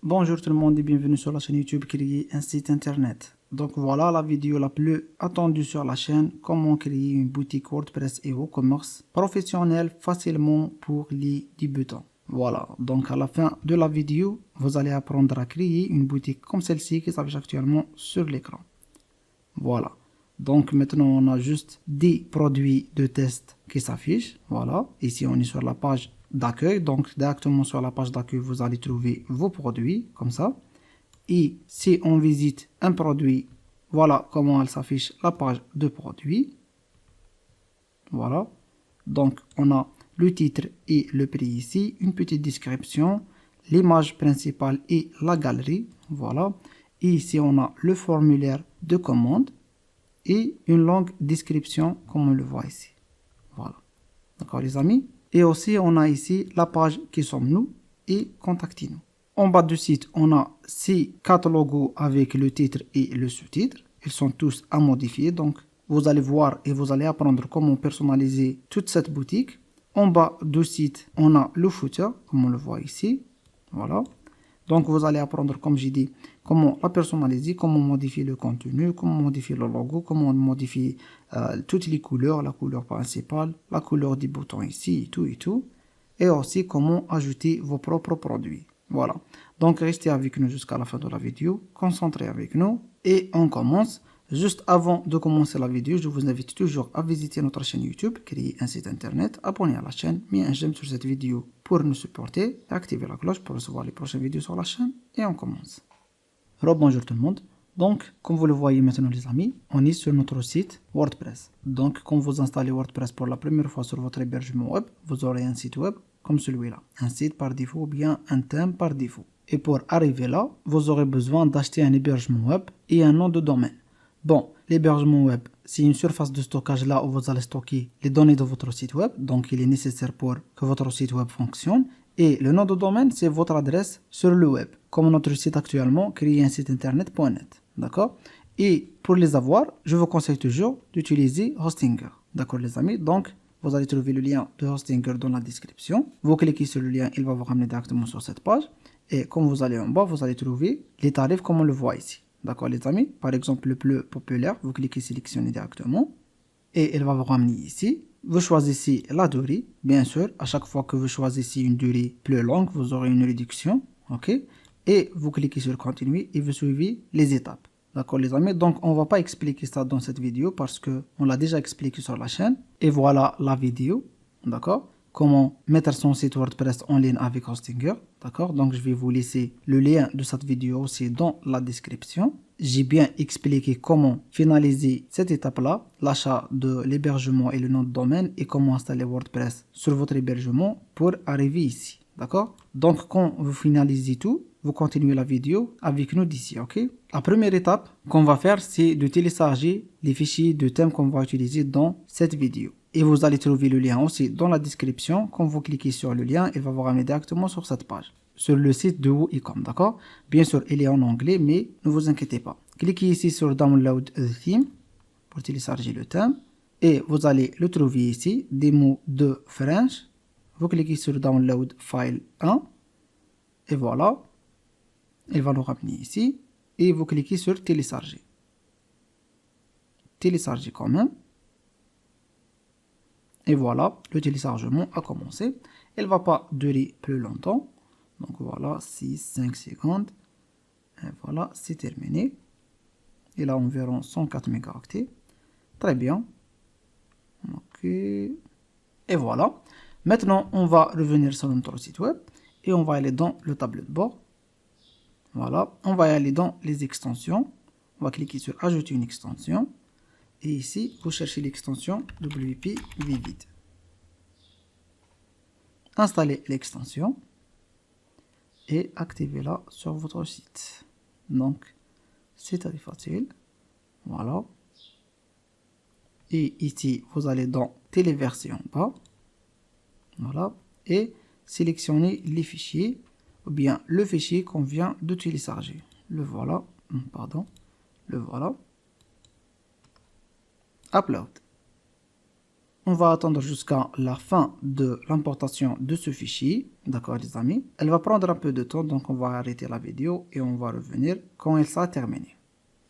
Bonjour tout le monde et bienvenue sur la chaîne YouTube Créer un site internet. Donc voilà la vidéo la plus attendue sur la chaîne, comment créer une boutique WordPress et WooCommerce professionnelle facilement pour les débutants. Voilà, donc à la fin de la vidéo, vous allez apprendre à créer une boutique comme celle-ci qui s'affiche actuellement sur l'écran. Voilà, donc maintenant on a juste des produits de test qui s'affichent. Voilà, ici on est sur la page d'accueil, donc directement sur la page d'accueil vous allez trouver vos produits comme ça. Et si on visite un produit, voilà comment elle s'affiche, la page de produits. Voilà, donc on a le titre et le prix ici, une petite description, l'image principale et la galerie. Voilà, et ici on a le formulaire de commande et une longue description comme on le voit ici. Voilà, d'accord les amis. Et aussi, on a ici la page qui sommes-nous et contactez-nous. En bas du site, on a ces 4 logos avec le titre et le sous-titre. Ils sont tous à modifier. Donc, vous allez voir et vous allez apprendre comment personnaliser toute cette boutique. En bas du site, on a le footer, comme on le voit ici. Voilà. Donc, vous allez apprendre, comme j'ai dit, comment la personnaliser, comment modifier le contenu, comment modifier le logo, comment modifier toutes les couleurs, la couleur principale, la couleur des boutons ici, et tout et tout. Et aussi, comment ajouter vos propres produits. Voilà. Donc, restez avec nous jusqu'à la fin de la vidéo, concentrez avec nous et on commence. Juste avant de commencer la vidéo, je vous invite toujours à visiter notre chaîne YouTube, créer un site internet, abonner à la chaîne, mettre un j'aime sur cette vidéo pour nous supporter et activer la cloche pour recevoir les prochaines vidéos sur la chaîne et on commence. Bonjour tout le monde. Donc, comme vous le voyez maintenant les amis, on est sur notre site WordPress. Donc, quand vous installez WordPress pour la première fois sur votre hébergement web, vous aurez un site web comme celui-là. Un site par défaut ou bien un thème par défaut. Et pour arriver là, vous aurez besoin d'acheter un hébergement web et un nom de domaine. Bon, l'hébergement web, c'est une surface de stockage là où vous allez stocker les données de votre site web. Donc, il est nécessaire pour que votre site web fonctionne. Et le nom de domaine, c'est votre adresse sur le web. Comme notre site actuellement, créer un site internet.net. D'accord? Et pour les avoir, je vous conseille toujours d'utiliser Hostinger. D'accord les amis? Donc, vous allez trouver le lien de Hostinger dans la description. Vous cliquez sur le lien, il va vous ramener directement sur cette page. Et comme vous allez en bas, vous allez trouver les tarifs comme on le voit ici. D'accord les amis? Par exemple, le plus populaire, vous cliquez sélectionner directement. Et il va vous ramener ici. Vous choisissez la durée. Bien sûr, à chaque fois que vous choisissez une durée plus longue, vous aurez une réduction. Ok? Et vous cliquez sur continuer et vous suivez les étapes. D'accord les amis? Donc on ne va pas expliquer ça dans cette vidéo parce que on l'a déjà expliqué sur la chaîne. Et voilà la vidéo. D'accord? Comment mettre son site WordPress en ligne avec Hostinger. D'accord? Donc je vais vous laisser le lien de cette vidéo aussi dans la description. J'ai bien expliqué comment finaliser cette étape-là, l'achat de l'hébergement et le nom de domaine et comment installer WordPress sur votre hébergement pour arriver ici. D'accord? Donc quand vous finalisez tout, vous continuez la vidéo avec nous d'ici, ok? La première étape qu'on va faire, c'est de télécharger les fichiers de thème qu'on va utiliser dans cette vidéo. Et vous allez trouver le lien aussi dans la description. Quand vous cliquez sur le lien, il va vous ramener directement sur cette page, sur le site de WooCommerce, d'accord? Bien sûr, il est en anglais, mais ne vous inquiétez pas. Cliquez ici sur Download the Theme pour télécharger le thème. Et vous allez le trouver ici, démo de French. Vous cliquez sur Download File 1. Et voilà. Il va nous ramener ici. Et vous cliquez sur Télécharger. Télécharger quand même. Et voilà, le téléchargement a commencé. Il ne va pas durer plus longtemps. Donc voilà, 5 secondes. Et voilà, c'est terminé. Il a environ 104 mégaoctets. Très bien. Ok. Et voilà. Maintenant, on va revenir sur notre site web. Et on va aller dans le tableau de bord. Voilà. On va aller dans les extensions. On va cliquer sur Ajouter une extension. Et ici, vous cherchez l'extension WP Vivid. Installez l'extension. Et activez-la sur votre site. Donc, c'est très facile. Voilà. Et ici, vous allez dans Téléverser en bas. Voilà. Et sélectionnez les fichiers, ou bien le fichier qu'on vient de télécharger. Le voilà. Pardon. Le voilà. Upload. On va attendre jusqu'à la fin de l'importation de ce fichier. D'accord les amis. Elle va prendre un peu de temps, donc on va arrêter la vidéo et on va revenir quand elle sera terminée.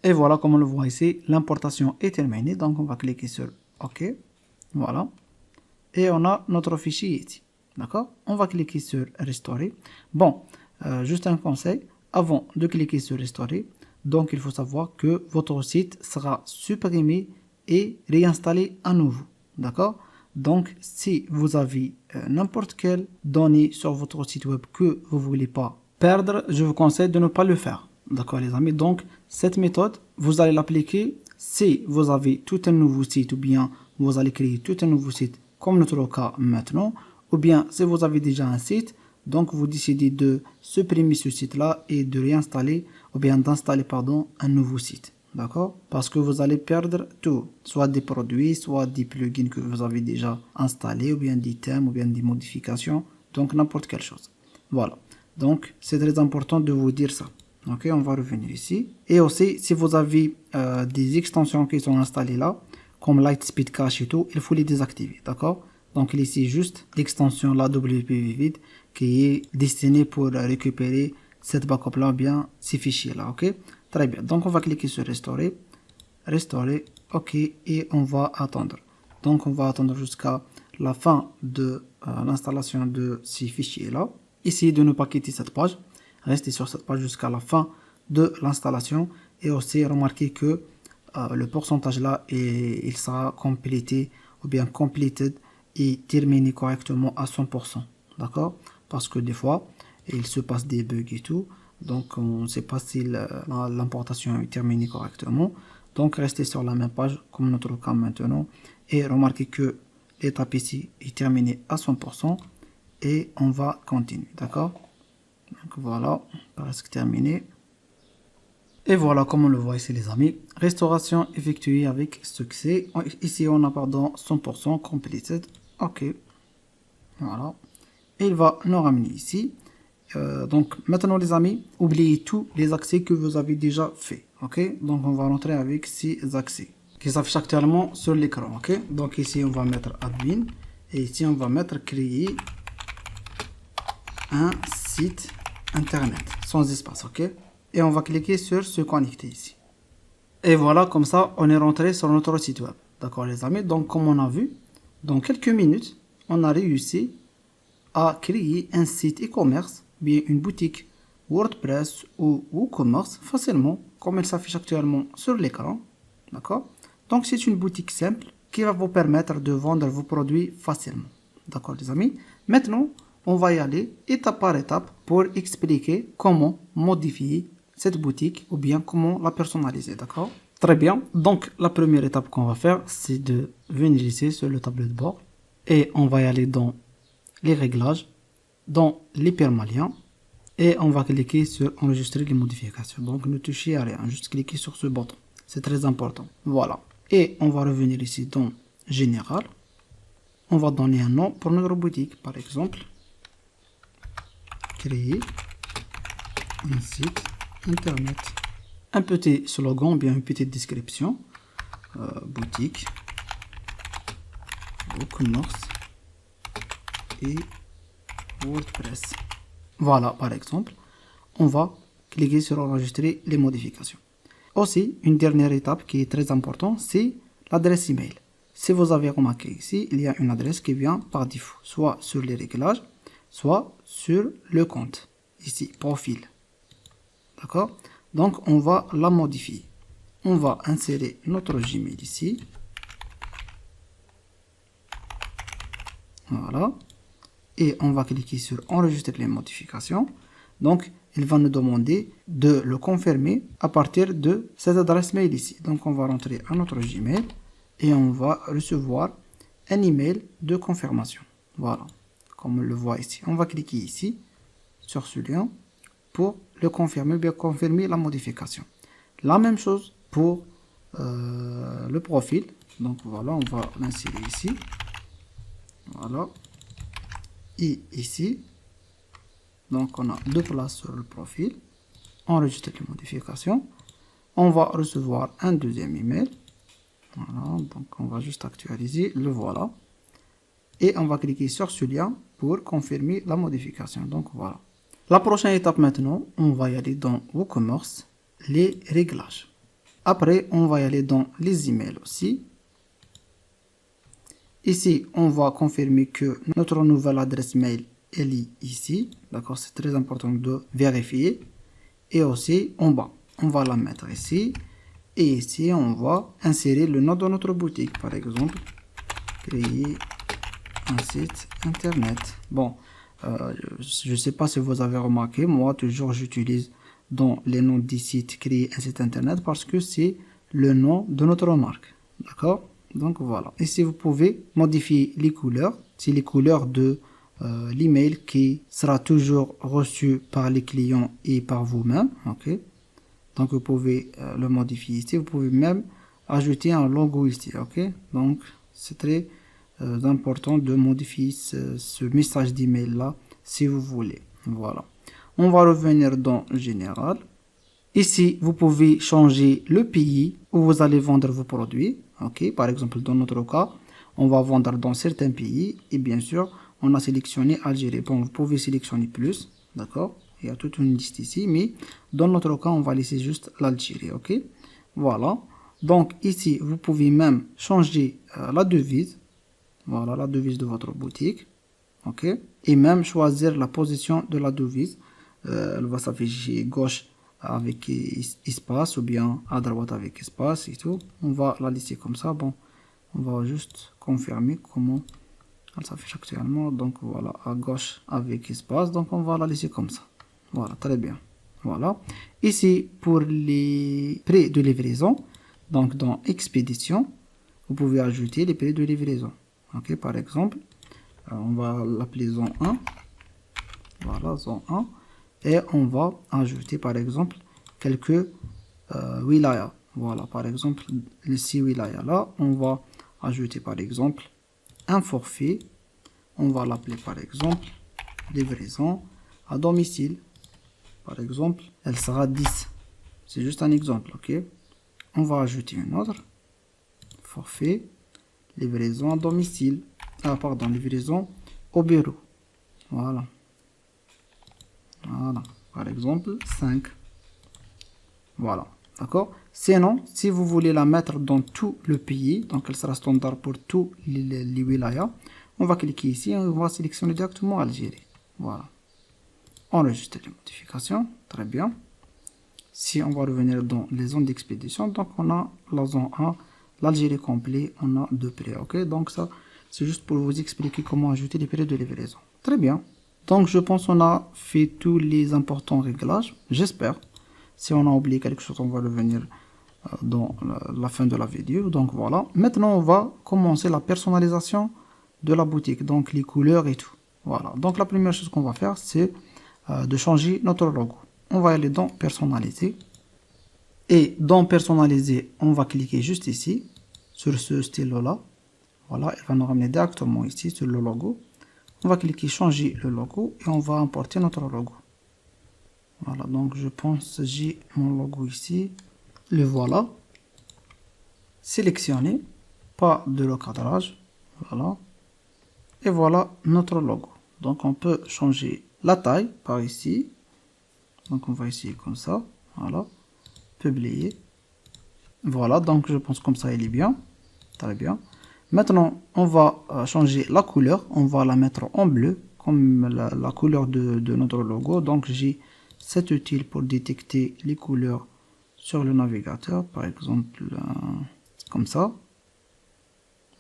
Et voilà, comme on le voit ici, l'importation est terminée. Donc on va cliquer sur OK. Voilà. Et on a notre fichier ici. D'accord? On va cliquer sur Restaurer. Bon, juste un conseil. Avant de cliquer sur Restaurer, donc il faut savoir que votre site sera supprimé et réinstallé à nouveau. D'accord? Donc, si vous avez n'importe quelle donnée sur votre site web que vous ne voulez pas perdre, je vous conseille de ne pas le faire. D'accord, les amis? Donc, cette méthode, vous allez l'appliquer si vous avez tout un nouveau site ou bien vous allez créer tout un nouveau site comme notre cas maintenant, ou bien si vous avez déjà un site, donc vous décidez de supprimer ce site-là et de réinstaller ou bien d'installer un nouveau site. D'accord? Parce que vous allez perdre tout, soit des produits, soit des plugins que vous avez déjà installés, ou bien des thèmes, ou bien des modifications, donc n'importe quelle chose. Voilà. Donc c'est très important de vous dire ça. Ok, on va revenir ici. Et aussi, si vous avez des extensions qui sont installées là, comme Lightspeed Cache et tout, il faut les désactiver. D'accord? Donc ici, juste l'extension la WPVid qui est destinée pour récupérer cette backup là, ou bien ces fichiers là. Ok? Très bien. Donc on va cliquer sur Restaurer. Restaurer. Ok. Et on va attendre. Donc on va attendre jusqu'à la fin de l'installation de ces fichiers là. Essayez de ne pas quitter cette page. Restez sur cette page jusqu'à la fin de l'installation et aussi remarquez que le pourcentage là il sera complété ou bien completed et terminé correctement à 100%. D'accord? Parce que des fois il se passe des bugs et tout, donc on ne sait pas si l'importation est terminée correctement. Donc restez sur la même page comme notre cas maintenant et remarquez que l'étape ici est terminée à 100% et on va continuer. D'accord? Donc voilà, presque terminé. Et voilà, comme on le voit ici les amis, restauration effectuée avec succès. Ici on a 100% completed. Ok, voilà. Et il va nous ramener ici. Donc maintenant les amis, oubliez tous les accès que vous avez déjà fait. Ok, donc on va rentrer avec ces accès qui s'affichent actuellement sur l'écran. Ok, donc ici on va mettre admin et ici on va mettre créer un site internet sans espace. Ok, et on va cliquer sur se connecter ici. Et voilà, comme ça on est rentré sur notre site web. D'accord les amis, donc comme on a vu, dans quelques minutes on a réussi à créer un site e-commerce, bien une boutique WordPress ou WooCommerce facilement, comme elle s'affiche actuellement sur l'écran. D'accord? Donc c'est une boutique simple qui va vous permettre de vendre vos produits facilement. D'accord les amis? Maintenant, on va y aller étape par étape pour expliquer comment modifier cette boutique ou bien comment la personnaliser. D'accord? Très bien. Donc la première étape qu'on va faire, c'est de venir ici sur le tableau de bord et on va y aller dans les réglages, dans l'hypermalien et on va cliquer sur enregistrer les modifications. Donc ne touchez à rien, juste cliquez sur ce bouton, c'est très important. Voilà, et on va revenir ici dans général, on va donner un nom pour notre boutique, par exemple créer un site internet, un petit slogan, bien une petite description, boutique WooCommerce et WordPress. Voilà, par exemple, on va cliquer sur enregistrer les modifications. Aussi, une dernière étape qui est très importante, c'est l'adresse email. Si vous avez remarqué ici, il y a une adresse qui vient par défaut, soit sur les réglages, soit sur le compte, ici, profil. D'accord? Donc, on va la modifier. On va insérer notre Gmail ici. Voilà. Et on va cliquer sur enregistrer les modifications. Donc il va nous demander de le confirmer à partir de cette adresse mail ici. Donc on va rentrer à notre Gmail et on va recevoir un email de confirmation. Voilà, comme on le voit ici. On va cliquer ici sur ce lien pour le confirmer, bien confirmer la modification. La même chose pour le profil. Donc voilà, on va l'insérer ici. Voilà. Et ici, donc on a deux places sur le profil, enregistrer les modifications, on va recevoir un deuxième email, Voilà, donc on va juste actualiser, le voilà. Et on va cliquer sur ce lien pour confirmer la modification. Donc voilà. La prochaine étape maintenant, on va y aller dans WooCommerce, les réglages. Après, on va y aller dans les emails aussi. Ici, on va confirmer que notre nouvelle adresse mail elle est ici. D'accord, c'est très important de vérifier. Et aussi, en bas, on va la mettre ici. Et ici, on va insérer le nom de notre boutique. Par exemple, créer un site internet. Bon, je ne sais pas si vous avez remarqué, moi, toujours, j'utilise dans les noms des sites créer un site internet parce que c'est le nom de notre marque. D'accord? Donc voilà. Ici, vous pouvez modifier les couleurs. C'est les couleurs de l'email qui sera toujours reçu par les clients et par vous-même. Ok? Donc vous pouvez le modifier ici. Vous pouvez même ajouter un logo ici. Ok? Donc c'est très important de modifier ce message d'email là si vous voulez. Voilà. On va revenir dans Général. Ici, vous pouvez changer le pays où vous allez vendre vos produits. Ok, par exemple, dans notre cas, on va vendre dans certains pays et bien sûr, on a sélectionné Algérie. Bon, vous pouvez sélectionner plus, d'accord? Il y a toute une liste ici, mais dans notre cas, on va laisser juste l'Algérie. Ok, voilà. Donc ici, vous pouvez même changer la devise. Voilà, la devise de votre boutique. Ok, et même choisir la position de la devise. Elle va s'afficher gauche avec espace ou bien à droite avec espace et tout. On va la laisser comme ça. Bon, on va juste confirmer comment elle s'affiche actuellement. Donc voilà, à gauche avec espace. Donc on va la laisser comme ça. Voilà, très bien. Voilà. Ici, pour les prix de livraison, donc dans expédition, vous pouvez ajouter les prix de livraison. Ok, par exemple, on va l'appeler zone 1. Voilà, zone 1. Et on va ajouter par exemple quelques wilayas. Voilà, par exemple, les 6 wilayas là, on va ajouter par exemple un forfait. On va l'appeler par exemple livraison à domicile. Par exemple, elle sera 10. C'est juste un exemple, ok? On va ajouter une autre. Forfait, livraison à domicile. Ah, pardon, livraison au bureau. Voilà. Voilà, par exemple 5. Voilà, d'accord. Sinon, si vous voulez la mettre dans tout le pays, donc elle sera standard pour tous les wilayas, on va cliquer ici et on va sélectionner directement Algérie. Voilà. Enregistrer les modifications, très bien. Si on va revenir dans les zones d'expédition, donc on a la zone 1, l'Algérie complet, on a 2 prix, ok. Donc ça, c'est juste pour vous expliquer comment ajouter les prix de livraison. Très bien. Donc je pense qu'on a fait tous les importants réglages, j'espère. Si on a oublié quelque chose, on va revenir dans la fin de la vidéo. Donc voilà, maintenant on va commencer la personnalisation de la boutique, donc les couleurs et tout. Voilà, donc la première chose qu'on va faire, c'est de changer notre logo. On va aller dans personnaliser. Et dans personnaliser, on va cliquer juste ici, sur ce stylo-là. Voilà, il va nous ramener directement ici sur le logo. On va cliquer changer le logo et on va importer notre logo. Voilà, donc je pense j'ai mon logo ici. Le voilà. Sélectionner, pas de recadrage. Voilà. Et voilà notre logo. Donc on peut changer la taille par ici. Donc on va essayer comme ça. Voilà. Publier. Voilà, donc je pense comme ça il est bien. Très bien. Maintenant, on va changer la couleur. On va la mettre en bleu, comme la couleur de notre logo. Donc, j'ai cet outil pour détecter les couleurs sur le navigateur. Par exemple, comme ça.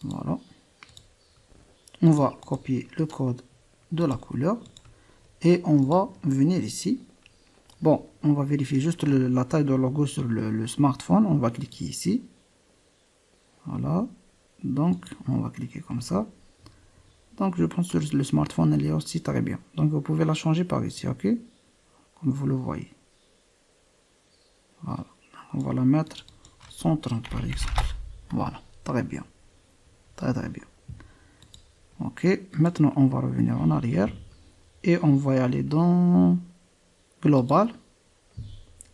Voilà. On va copier le code de la couleur. Et on va venir ici. Bon, on va vérifier juste la taille de logo sur le smartphone. On va cliquer ici. Voilà. Donc, on va cliquer comme ça. Donc, je pense que le smartphone, elle est aussi très bien. Donc, vous pouvez la changer par ici, ok? Comme vous le voyez. Voilà. On va la mettre 130 par exemple. Voilà. Très bien. Très, très bien. Ok. Maintenant, on va revenir en arrière. Et on va y aller dans Global.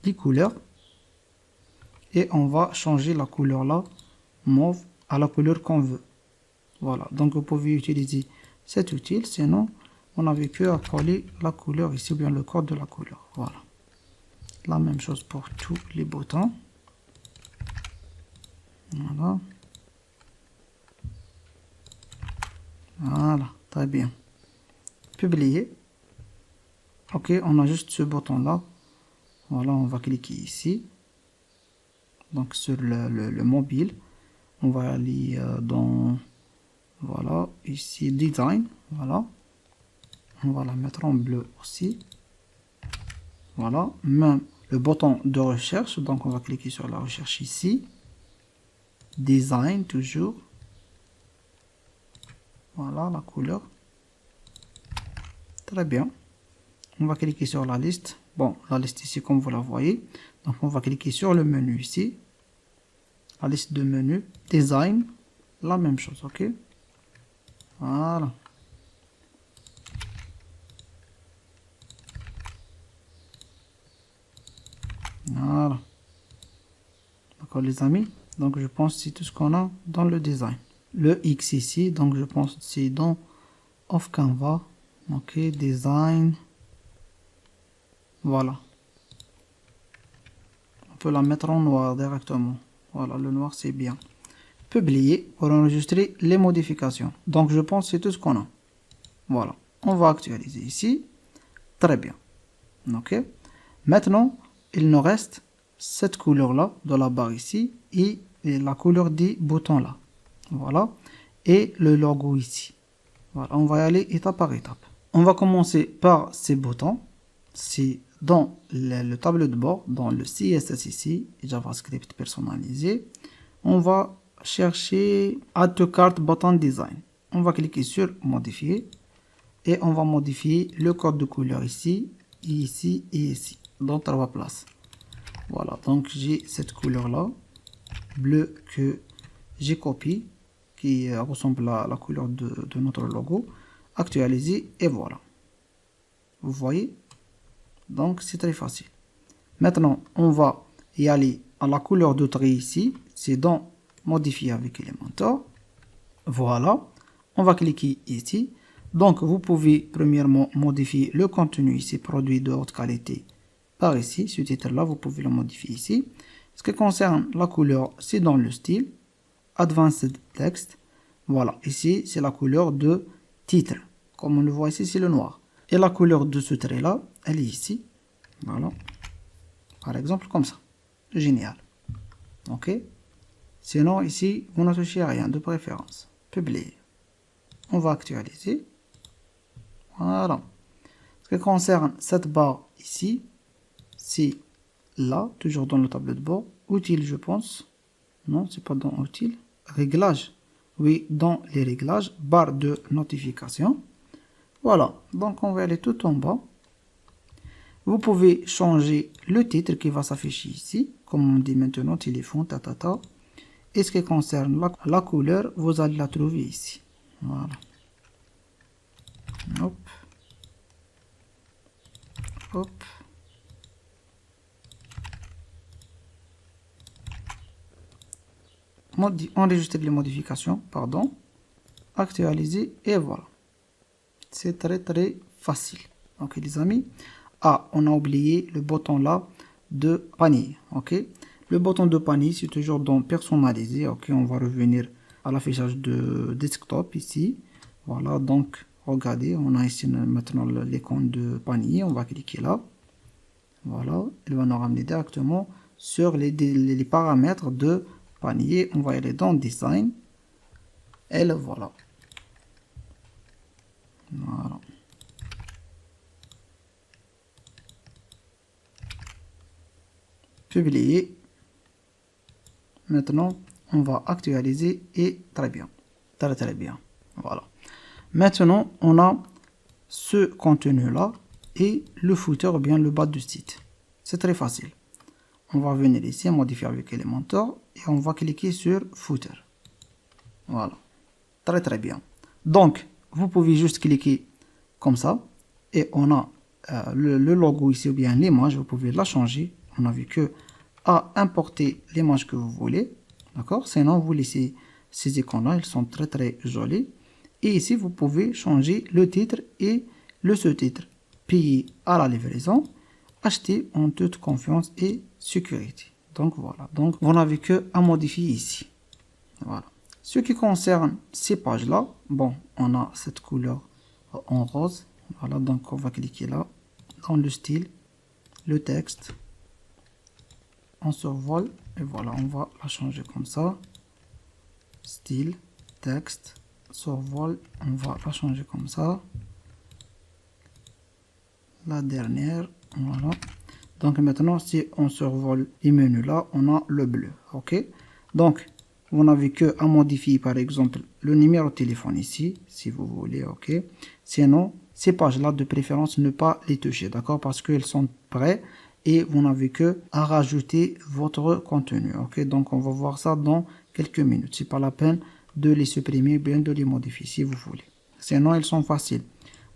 Les couleurs. Et on va changer la couleur là mauve à la couleur qu'on veut. Voilà, donc vous pouvez utiliser cet outil, sinon on n'avait que à coller la couleur ici, ou bien le code de la couleur. Voilà. La même chose pour tous les boutons. Voilà. Voilà, très bien. Publier. Ok, on a juste ce bouton là. Voilà, on va cliquer ici. Donc sur le mobile. On va aller dans, voilà, ici design. Voilà. On va la mettre en bleu aussi. Voilà, même le bouton de recherche. Donc on va cliquer sur la recherche ici. Design toujours. Voilà la couleur. Très bien. On va cliquer sur la liste. Bon, la liste ici comme vous la voyez. Donc on va cliquer sur le menu ici. La liste de menus. Design. La même chose, ok. Voilà. Voilà. D'accord les amis. Donc je pense que c'est tout ce qu'on a dans le design. Le X ici. Donc je pense que c'est dans Off Canva. Ok, design. Voilà. On peut la mettre en noir directement. Voilà, le noir c'est bien. Publier pour enregistrer les modifications. Donc je pense que c'est tout ce qu'on a. Voilà. On va actualiser ici. Très bien. Ok. Maintenant, il nous reste cette couleur là de la barre ici et la couleur des boutons là. Voilà. Et le logo ici. Voilà. On va y aller étape par étape. On va commencer par ces boutons. C'est dans le tableau de bord, dans le CSS ici, JavaScript personnalisé. On va chercher Add to Cart Button Design. On va cliquer sur Modifier. Et on va modifier le code de couleur ici, ici et ici, dans 3 places. Voilà, donc j'ai cette couleur là, bleu que j'ai copié, qui ressemble à la couleur de notre logo. Actualiser et voilà. Vous voyez? Donc c'est très facile. Maintenant, on va y aller à la couleur de trait ici. C'est dans Modifier avec Elementor. Voilà. On va cliquer ici. Donc, vous pouvez premièrement modifier le contenu ici, produit de haute qualité, par ici. Ce titre-là, vous pouvez le modifier ici. Ce qui concerne la couleur, c'est dans le style. Advanced Text. Voilà. Ici, c'est la couleur de titre. Comme on le voit ici, c'est le noir. Et la couleur de ce trait-là, elle est ici. Voilà. Par exemple, comme ça. Génial. OK. Sinon, ici, vous ne touchez à rien de préférence. Publier. On va actualiser. Voilà. Ce qui concerne cette barre ici, c'est là, toujours dans le tableau de bord. Outils, je pense. Non, c'est pas dans outils. Réglages. Oui, dans les réglages. Barre de notification. Voilà. Donc, on va aller tout en bas. Vous pouvez changer le titre qui va s'afficher ici. Comme on dit maintenant, téléphone, tatata. Et ce qui concerne la couleur, vous allez la trouver ici. Voilà. Hop. Hop. Enregistrer les modifications, pardon. Actualiser et voilà. C'est très très facile. Ok les amis. Ah, on a oublié le bouton là de panier. Ok. Le bouton de panier, c'est toujours dans personnaliser. Ok, on va revenir à l'affichage de desktop ici. Voilà, donc regardez, on a ici maintenant l'icône de panier. On va cliquer là. Voilà, il va nous ramener directement sur les paramètres de panier. On va aller dans design. Et le voilà. Voilà. Publier. Maintenant, on va actualiser et très bien. Très très bien. Voilà. Maintenant, on a ce contenu-là et le footer ou bien le bas du site. C'est très facile. On va venir ici, modifier avec Elementor et on va cliquer sur footer. Voilà. Très très bien. Donc, vous pouvez juste cliquer comme ça et on a le logo ici ou bien l'image. Vous pouvez la changer. On n'a vu que à importer l'image que vous voulez. D'accord? Sinon, vous laissez ces icônes-là, ils sont très très jolis. Et ici, vous pouvez changer le titre et le sous-titre. Payer à la livraison, acheter en toute confiance et sécurité. Donc voilà. Donc vous n'avez que à modifier ici. Voilà. Ce qui concerne ces pages-là, bon, on a cette couleur en rose. Voilà, donc on va cliquer là, dans le style, le texte. On survole et voilà, on va la changer comme ça. Style, texte, survole, on va la changer comme ça. La dernière, voilà. Donc maintenant, si on survole les menus là, on a le bleu, ok. Donc, vous n'avez que à modifier par exemple le numéro de téléphone ici, si vous voulez, ok. Sinon, ces pages-là, de préférence, ne pas les toucher, d'accord, parce qu'elles sont prêtes et vous n'avez que à rajouter votre contenu, ok. Donc, on va voir ça dans quelques minutes. C'est pas la peine de les supprimer, bien de les modifier, si vous voulez. Sinon, elles sont faciles.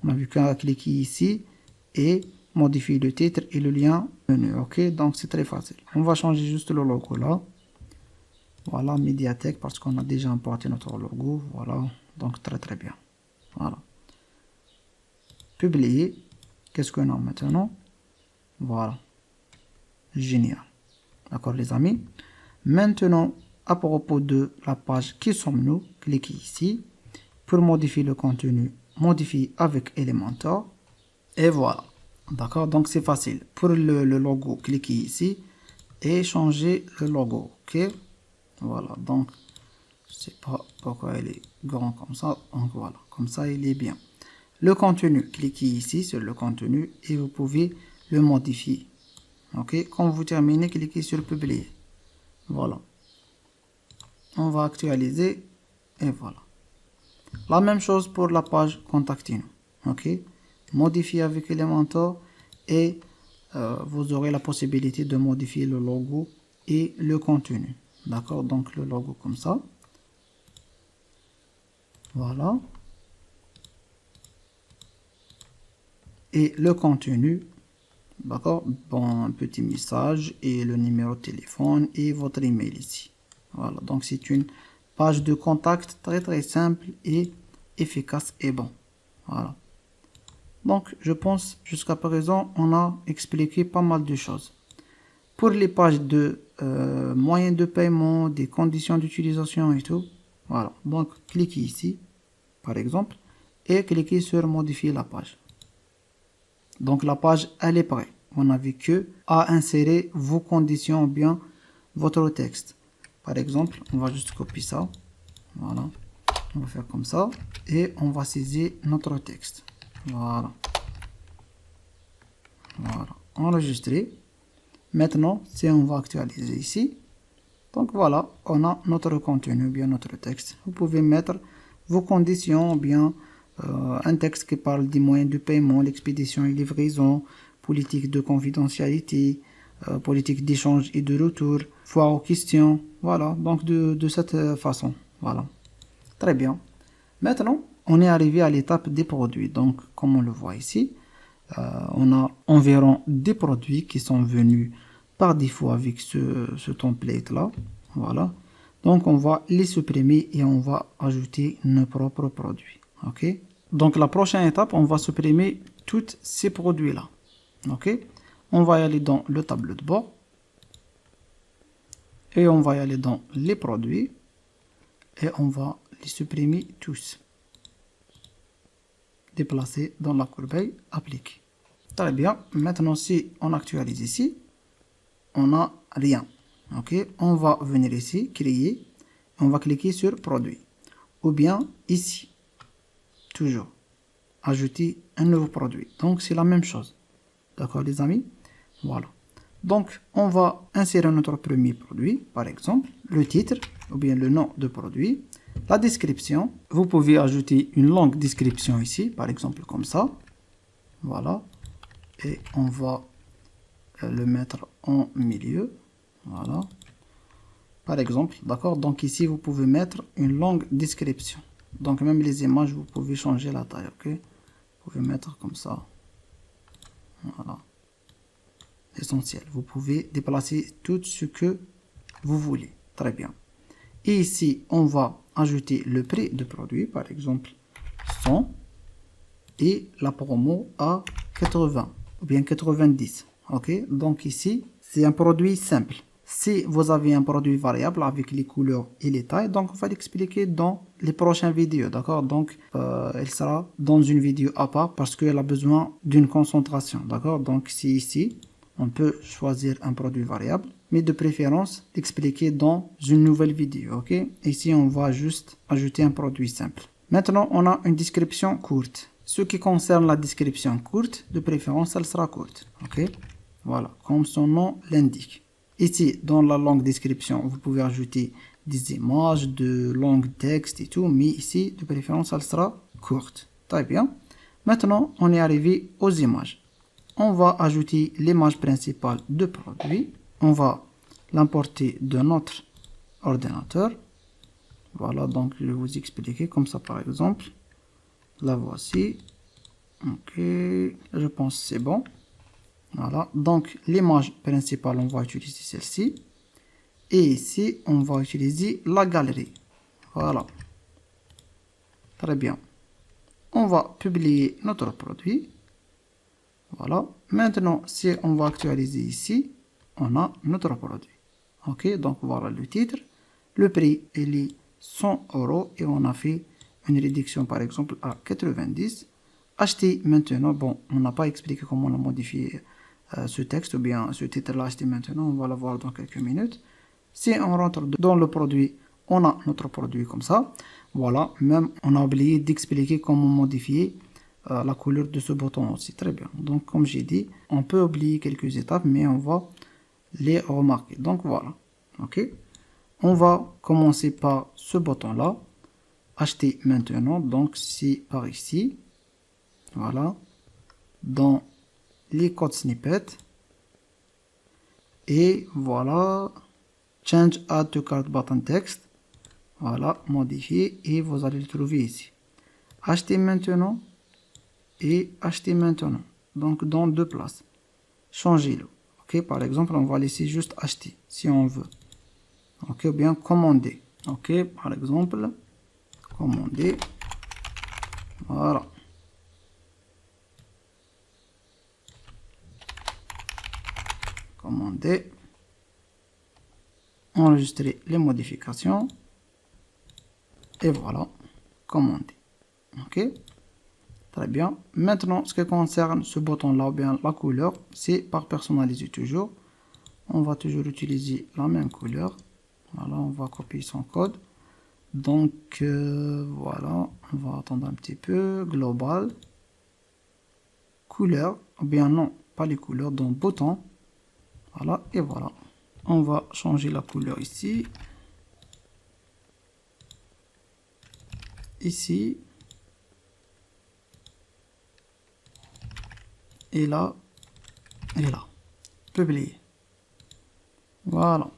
On n'a vu qu'à cliquer ici et modifier le titre et le lien menu, ok. Donc, c'est très facile. On va changer juste le logo là. Voilà, médiathèque, parce qu'on a déjà importé notre logo. Voilà, donc très très bien. Voilà. Publier. Qu'est-ce qu'on a maintenant? Voilà. Génial. D'accord, les amis? Maintenant, à propos de la page Qui sommes-nous? Cliquez ici. Pour modifier le contenu, modifier avec Elementor. Et voilà. D'accord, donc c'est facile. Pour le logo, cliquez ici et changez le logo. Ok? Voilà, donc je sais pas pourquoi il est grand comme ça. Donc voilà, comme ça il est bien. Le contenu, cliquez ici sur le contenu et vous pouvez le modifier. Ok, quand vous terminez, cliquez sur publier. Voilà. On va actualiser et voilà. La même chose pour la page contactez-nous. Ok, modifier avec Elementor et vous aurez la possibilité de modifier le logo et le contenu. D'accord, donc le logo comme ça. Voilà. Et le contenu, d'accord, bon, un petit message et le numéro de téléphone et votre email ici. Voilà, donc c'est une page de contact très très simple et efficace et bon. Voilà. Donc je pense jusqu'à présent on a expliqué pas mal de choses. Pour les pages de moyens de paiement, des conditions d'utilisation et tout, voilà. Donc cliquez ici par exemple et cliquez sur modifier la page. Donc la page elle est prête. Vous n'avez que à insérer vos conditions ou bien votre texte. Par exemple, on va juste copier ça. Voilà. On va faire comme ça et on va saisir notre texte. Voilà. Voilà. Enregistrer. Maintenant, si on va actualiser ici. Donc voilà, on a notre contenu, bien notre texte. Vous pouvez mettre vos conditions, bien un texte qui parle des moyens de paiement, l'expédition et livraison, politique de confidentialité, politique d'échange et de retour, foire aux questions. Voilà, donc de cette façon. Voilà. Très bien. Maintenant, on est arrivé à l'étape des produits. Donc, comme on le voit ici, on a environ 10 produits qui sont venus par défaut avec ce template là. Voilà. Donc on va les supprimer et on va ajouter nos propres produits. Ok. Donc la prochaine étape, on va supprimer tous ces produits là. Ok. On va y aller dans le tableau de bord et on va y aller dans les produits et on va les supprimer tous. Déplacer dans la corbeille, appliquer. Très bien. Maintenant, si on actualise ici, on n'a rien. Ok. On va venir ici, créer. On va cliquer sur produit. Ou bien ici, toujours, ajouter un nouveau produit. Donc, c'est la même chose. D'accord, les amis? Voilà. Donc, on va insérer notre premier produit, par exemple, le titre, ou bien le nom de produit. La description, vous pouvez ajouter une longue description ici, par exemple comme ça. Voilà. Et on va le mettre en milieu. Voilà. Par exemple, d'accord. Donc ici, vous pouvez mettre une longue description. Donc même les images, vous pouvez changer la taille, ok. Vous pouvez mettre comme ça. Voilà. Essentiel. Vous pouvez déplacer tout ce que vous voulez. Très bien. Et ici, on va ajouter le prix de produit, par exemple 100, et la promo à 80 ou bien 90. Ok, donc ici, c'est un produit simple. Si vous avez un produit variable avec les couleurs et les tailles, donc on va l'expliquer dans les prochaines vidéos, d'accord? Donc, elle sera dans une vidéo à part parce qu'elle a besoin d'une concentration, d'accord? Donc, si ici, on peut choisir un produit variable, mais de préférence, l'expliquer dans une nouvelle vidéo, ok? Ici, on va juste ajouter un produit simple. Maintenant, on a une description courte. Ce qui concerne la description courte, de préférence, elle sera courte, ok? Voilà, comme son nom l'indique. Ici, dans la longue description, vous pouvez ajouter des images, de longs textes et tout, mais ici, de préférence, elle sera courte. Très bien. Maintenant, on est arrivé aux images. On va ajouter l'image principale de produit. On va l'importer de notre ordinateur. Voilà, donc je vais vous expliquer comme ça par exemple. La voici. Ok, je pense que c'est bon. Voilà, donc l'image principale, on va utiliser celle-ci. Et ici, on va utiliser la galerie. Voilà. Très bien. On va publier notre produit. Voilà. Maintenant, si on va actualiser ici, on a notre produit. Ok, donc voilà le titre. Le prix, il est 100 € et on a fait une réduction par exemple à 90. Acheter maintenant, bon, on n'a pas expliqué comment on a modifié ce texte ou bien ce titre-là, acheter maintenant, on va le voir dans quelques minutes. Si on rentre dans le produit, on a notre produit comme ça. Voilà, même on a oublié d'expliquer comment modifier la couleur de ce bouton aussi. Très bien. Donc, comme j'ai dit, on peut oublier quelques étapes, mais on va les remarquer. Donc, voilà. OK. On va commencer par ce bouton-là. Acheter maintenant. Donc, c'est par ici. Voilà. Dans les codes snippets. Et voilà. Change add to cart button text. Voilà. Modifier. Et vous allez le trouver ici. Acheter maintenant. Et acheter maintenant. Donc, dans deux places. Changez-le. Ok, par exemple, on va laisser juste acheter si on veut. Ok, ou bien commander. Ok, par exemple, commander. Voilà. Commander. Enregistrer les modifications. Et voilà. Commander. Ok. Très bien. Maintenant, ce qui concerne ce bouton-là, ou bien la couleur, c'est par personnaliser toujours. On va toujours utiliser la même couleur. Voilà, on va copier son code. Donc, voilà, on va attendre un petit peu. Global. Couleur, ou bien non, pas les couleurs, donc bouton. Voilà, et voilà. On va changer la couleur ici. Ici. Et là. Et là. Publier. Voilà.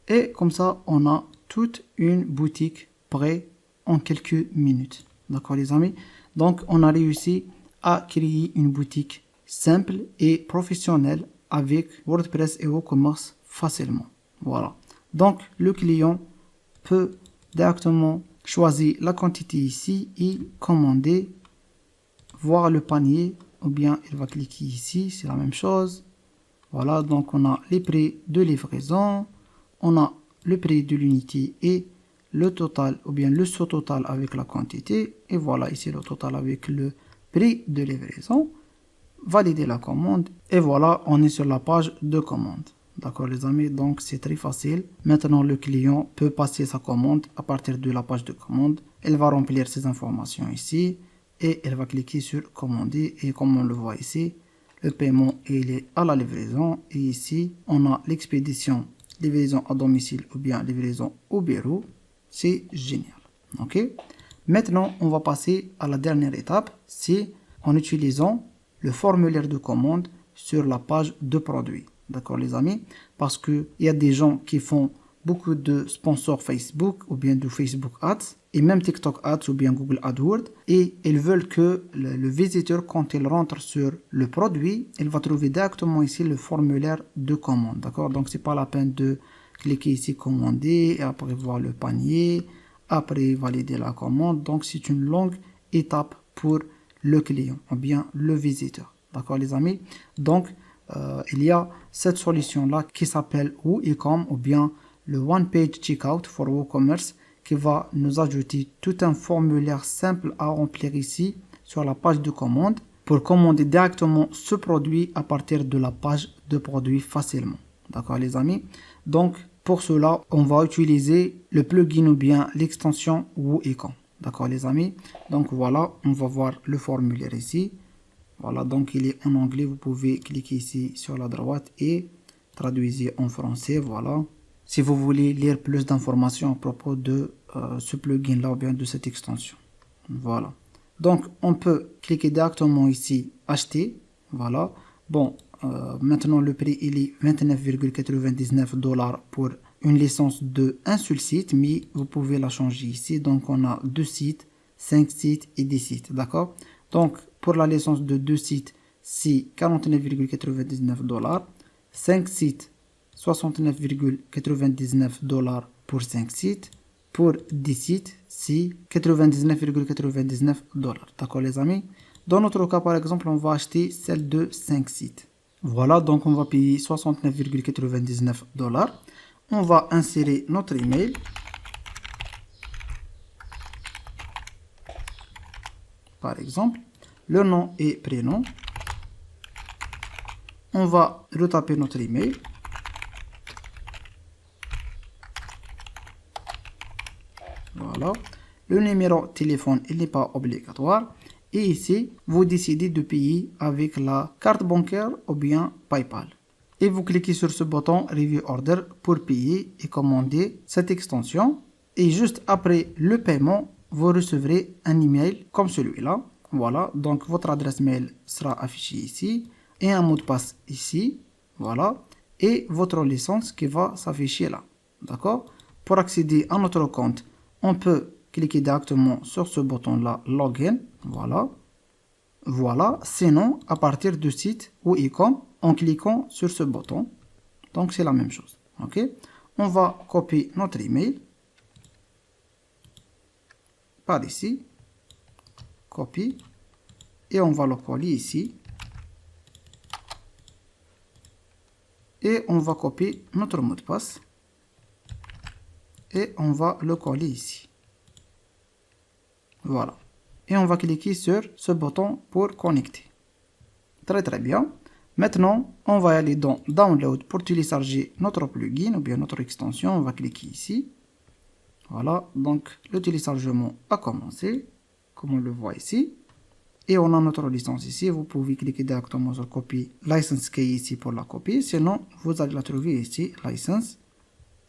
Et comme ça, on a toute une boutique prête en quelques minutes. D'accord les amis? Donc, on a réussi à créer une boutique simple et professionnelle avec WordPress et WooCommerce facilement. Voilà. Donc, le client peut directement choisir la quantité ici et commander, voir le panier, ou bien il va cliquer ici, c'est la même chose. Voilà, donc on a les prix de livraison, on a le prix de l'unité et le total, ou bien le sous-total avec la quantité. Et voilà, ici le total avec le prix de livraison. Valider la commande. Et voilà, on est sur la page de commande. D'accord les amis, donc c'est très facile. Maintenant, le client peut passer sa commande à partir de la page de commande. Il va remplir ses informations ici et il va cliquer sur commander. Et comme on le voit ici, le paiement il est à la livraison. Et ici, on a l'expédition, livraison à domicile ou bien livraison au bureau. C'est génial. Ok. Maintenant, on va passer à la dernière étape. C'est en utilisant le formulaire de commande sur la page de produit. D'accord les amis? Parce qu'il y a des gens qui font beaucoup de sponsors Facebook ou bien de Facebook Ads et même TikTok Ads ou bien Google AdWords et ils veulent que le visiteur quand il rentre sur le produit, il va trouver directement ici le formulaire de commande. D'accord? Donc c'est pas la peine de cliquez ici commander et après voir le panier, après valider la commande. Donc c'est une longue étape pour le client ou bien le visiteur. D'accord les amis? Donc il y a cette solution là qui s'appelle WooEcom ou bien le One Page Checkout for WooCommerce qui va nous ajouter tout un formulaire simple à remplir ici sur la page de commande pour commander directement ce produit à partir de la page de produit facilement. D'accord les amis? Donc pour cela, on va utiliser le plugin ou bien l'extension WooEcom. D'accord les amis? Donc voilà, on va voir le formulaire ici. Voilà, donc il est en anglais, vous pouvez cliquer ici sur la droite et traduisez en français, voilà. Si vous voulez lire plus d'informations à propos de ce plugin là ou bien de cette extension. Voilà. Donc on peut cliquer directement ici acheter. Voilà. Bon, maintenant le prix il est 29,99 $ pour une licence de un seul site, mais vous pouvez la changer ici. Donc on a 2 sites, 5 sites et 10 sites. D'accord? Donc pour la licence de 2 sites, c'est 49,99 $. 5 sites, 69,99 $ pour 5 sites. Pour 10 sites, c'est 99,99 $. D'accord les amis? Dans notre cas, par exemple, on va acheter celle de 5 sites. Voilà, donc on va payer 69,99 $. On va insérer notre email. Par exemple, le nom et prénom. On va retaper notre email. Voilà. Le numéro de téléphone, il n'est pas obligatoire. Et ici, vous décidez de payer avec la carte bancaire ou bien PayPal. Et vous cliquez sur ce bouton Review Order pour payer et commander cette extension. Et juste après le paiement, vous recevrez un email comme celui-là. Voilà, donc votre adresse mail sera affichée ici. Et un mot de passe ici. Voilà. Et votre licence qui va s'afficher là. D'accord? Pour accéder à notre compte, on peut cliquer directement sur ce bouton-là, Login. Voilà. Voilà. Sinon, à partir du site WooEcom, en cliquant sur ce bouton. Donc, c'est la même chose. OK? On va copier notre email. Par ici. Copie. Et on va le coller ici. Et on va copier notre mot de passe. Et on va le coller ici. Voilà. Et on va cliquer sur ce bouton pour connecter. Très très bien. Maintenant, on va aller dans Download pour télécharger notre plugin ou bien notre extension. On va cliquer ici. Voilà. Donc, le téléchargement a commencé. Comme on le voit ici. Et on a notre licence ici. Vous pouvez cliquer directement sur Copy License qui est ici pour la copier. Sinon, vous allez la trouver ici, License.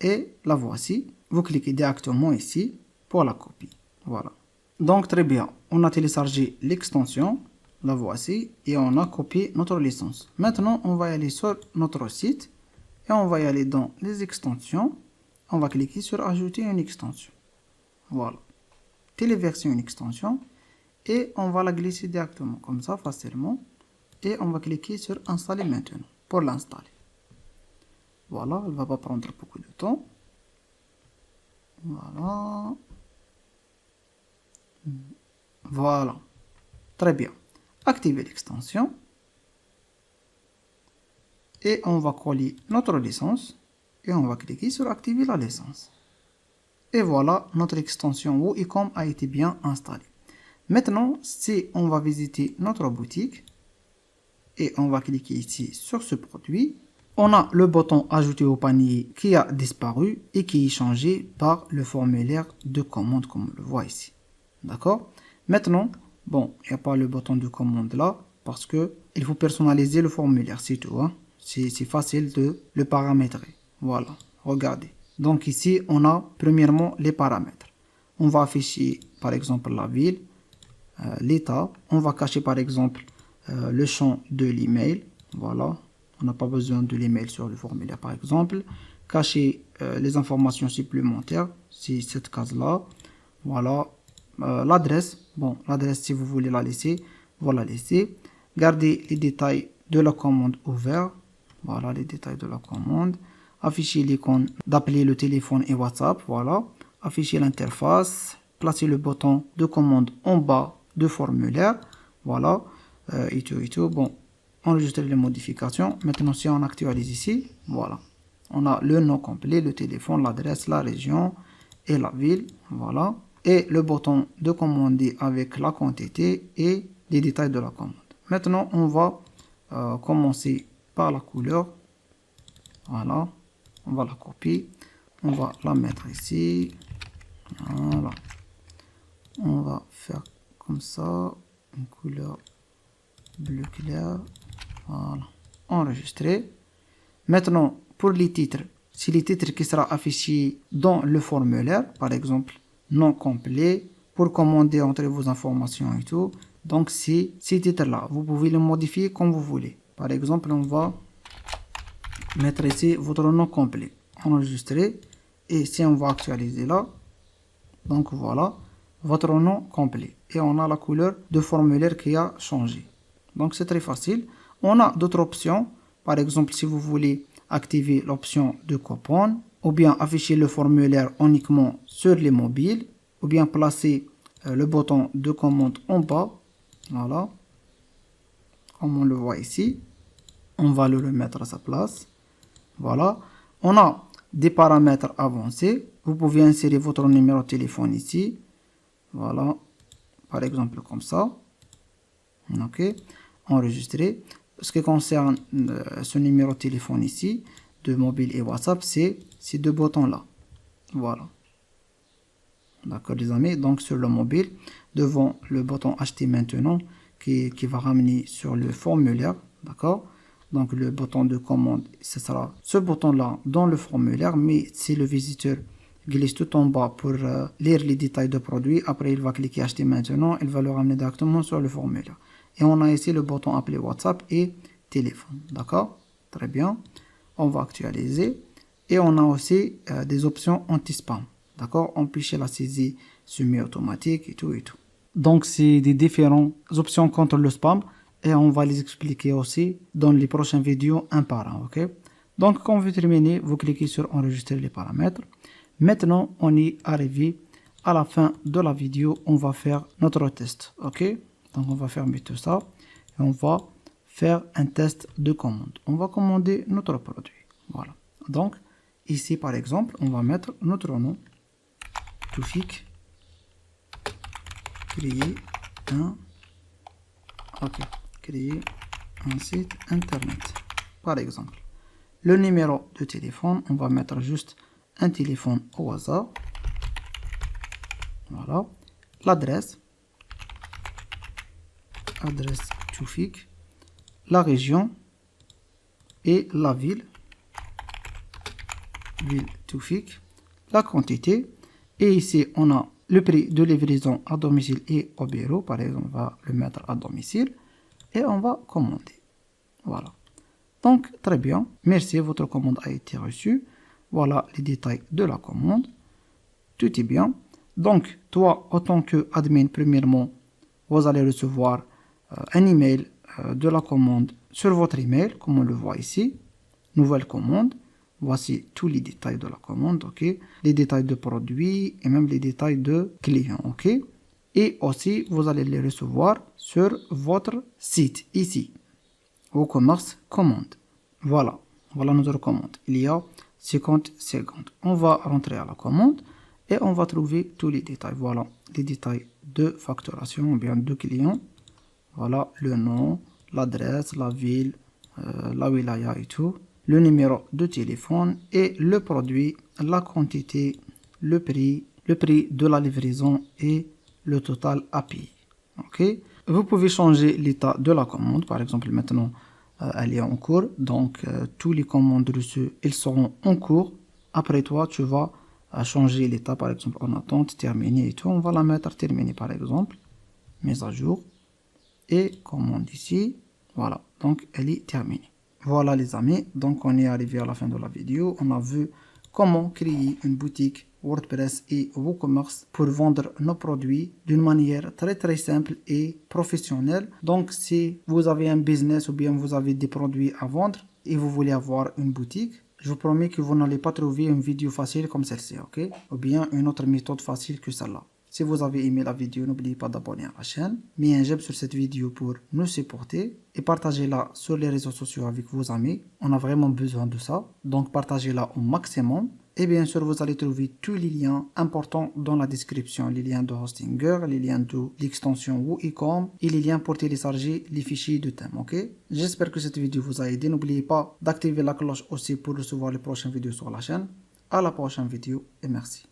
Et la voici. Vous cliquez directement ici pour la copie. Voilà. Donc très bien, on a téléchargé l'extension, la voici, et on a copié notre licence. Maintenant, on va aller sur notre site et on va y aller dans les extensions. On va cliquer sur ajouter une extension. Voilà. Téléverser une extension et on va la glisser directement comme ça facilement. Et on va cliquer sur installer maintenant pour l'installer. Voilà, elle ne va pas prendre beaucoup de temps. Voilà. Voilà. Très bien. Activez l'extension. Et on va coller notre licence. Et on va cliquer sur activer la licence. Et voilà, notre extension WooEcom a été bien installée. Maintenant, si on va visiter notre boutique. Et on va cliquer ici sur ce produit. On a le bouton ajouter au panier qui a disparu et qui est changé par le formulaire de commande comme on le voit ici. D'accord? Maintenant, bon, il n'y a pas le bouton de commande là parce que il faut personnaliser le formulaire, c'est tout. Hein? C'est facile de le paramétrer. Voilà, regardez. Donc ici, on a premièrement les paramètres. On va afficher par exemple la ville, l'état. On va cacher par exemple le champ de l'email. Voilà, on n'a pas besoin de l'email sur le formulaire par exemple. Cacher les informations supplémentaires, c'est cette case-là. Voilà. L'adresse, bon, l'adresse si vous voulez la laisser, vous la laissez. Gardez les détails de la commande ouverts. Voilà les détails de la commande. afficher l'icône d'appeler le téléphone et WhatsApp, voilà. Afficher l'interface, placer le bouton de commande en bas de formulaire, voilà, et tout. Bon, enregistrer les modifications. Maintenant, si on actualise ici, voilà. On a le nom complet, le téléphone, l'adresse, la région et la ville, voilà. Et le bouton de commander avec la quantité et les détails de la commande. Maintenant, on va commencer par la couleur. Voilà. On va la copier. On va la mettre ici. Voilà. On va faire comme ça. Une couleur bleu clair. Voilà. Enregistrer. Maintenant, pour les titres, c'est les titres qui sera affiché dans le formulaire, par exemple, nom complet, pour commander, entrer vos informations et tout. Donc, c'est ces titres-là. Vous pouvez les modifier comme vous voulez. Par exemple, on va mettre ici votre nom complet. Enregistrer. Et si on va actualiser là, donc voilà, votre nom complet. Et on a la couleur de formulaire qui a changé. Donc, c'est très facile. On a d'autres options. Par exemple, si vous voulez activer l'option de coupon, ou bien afficher le formulaire uniquement sur les mobiles, ou bien placer le bouton de commande en bas, voilà, comme on le voit ici, on va le remettre à sa place, voilà. On a des paramètres avancés, vous pouvez insérer votre numéro de téléphone ici, voilà, par exemple comme ça, ok, enregistrer. Ce qui concerne ce numéro de téléphone ici, de mobile et WhatsApp, c'est ces deux boutons-là. Voilà. D'accord, les amis. Donc, sur le mobile, devant le bouton acheter maintenant, qui va ramener sur le formulaire. D'accord. Donc, le bouton de commande, ce sera ce bouton-là dans le formulaire. Mais si le visiteur glisse tout en bas pour lire les détails de produit, après, il va cliquer acheter maintenant, il va le ramener directement sur le formulaire. Et on a ici le bouton appeler WhatsApp et téléphone. D'accord? Très bien. On va actualiser. Et on a aussi des options anti-spam. D'accord? Empêcher la saisie semi-automatique et tout et tout. Donc, c'est des différentes options contre le spam. Et on va les expliquer aussi dans les prochaines vidéos un par un. Ok? Donc, quand vous terminez, vous cliquez sur enregistrer les paramètres. Maintenant, on est arrivé à la fin de la vidéo. On va faire notre test. Ok? Donc, on va fermer tout ça et on va faire un test de commande. On va commander notre produit. Voilà. Donc, ici, par exemple, on va mettre notre nom. Toufik. Créer un... Ok. Créer un site internet. Par exemple. Le numéro de téléphone, on va mettre juste un téléphone au hasard. Voilà. L'adresse. Adresse Toufik, la région et la ville Toufik, la quantité, et ici on a le prix de livraison à domicile et au bureau. Par exemple, on va le mettre à domicile et on va commander. Voilà. Donc très bien, merci, votre commande a été reçue. Voilà les détails de la commande. Tout est bien. Donc toi, en tant que admin, premièrement, vous allez recevoir un email de la commande sur votre email, comme on le voit ici. Nouvelle commande. Voici tous les détails de la commande, ok. Les détails de produit et même les détails de client, ok. Et aussi, vous allez les recevoir sur votre site ici. WooCommerce commande. Voilà. Voilà notre commande. Il y a 50 secondes. On va rentrer à la commande et on va trouver tous les détails. Voilà. Les détails de facturation ou bien de client. Voilà le nom, l'adresse, la ville, la wilaya et tout. Le numéro de téléphone et le produit, la quantité, le prix de la livraison et le total à payer. Ok. Vous pouvez changer l'état de la commande. Par exemple, maintenant, elle est en cours. Donc, tous les commandes reçues, ils seront en cours. Après toi, tu vas changer l'état. Par exemple, en attente, terminé et tout. On va la mettre terminée, par exemple. Mise à jour. Et commande ici. Voilà. Donc, elle est terminée. Voilà les amis, donc on est arrivé à la fin de la vidéo. On a vu comment créer une boutique WordPress et WooCommerce pour vendre nos produits d'une manière très simple et professionnelle. Donc si vous avez un business ou bien vous avez des produits à vendre et vous voulez avoir une boutique, Je vous promets que vous n'allez pas trouver une vidéo facile comme celle-ci, ok? Ou bien une autre méthode facile que celle-là. Si vous avez aimé la vidéo, n'oubliez pas d'abonner à la chaîne, mettez un j'aime sur cette vidéo pour nous supporter et partagez-la sur les réseaux sociaux avec vos amis. On a vraiment besoin de ça, donc partagez-la au maximum. Et bien sûr, vous allez trouver tous les liens importants dans la description, les liens de Hostinger, les liens de l'extension WooEcom et les liens pour télécharger les fichiers de thème, ok? J'espère que cette vidéo vous a aidé. N'oubliez pas d'activer la cloche aussi pour recevoir les prochaines vidéos sur la chaîne. À la prochaine vidéo et merci.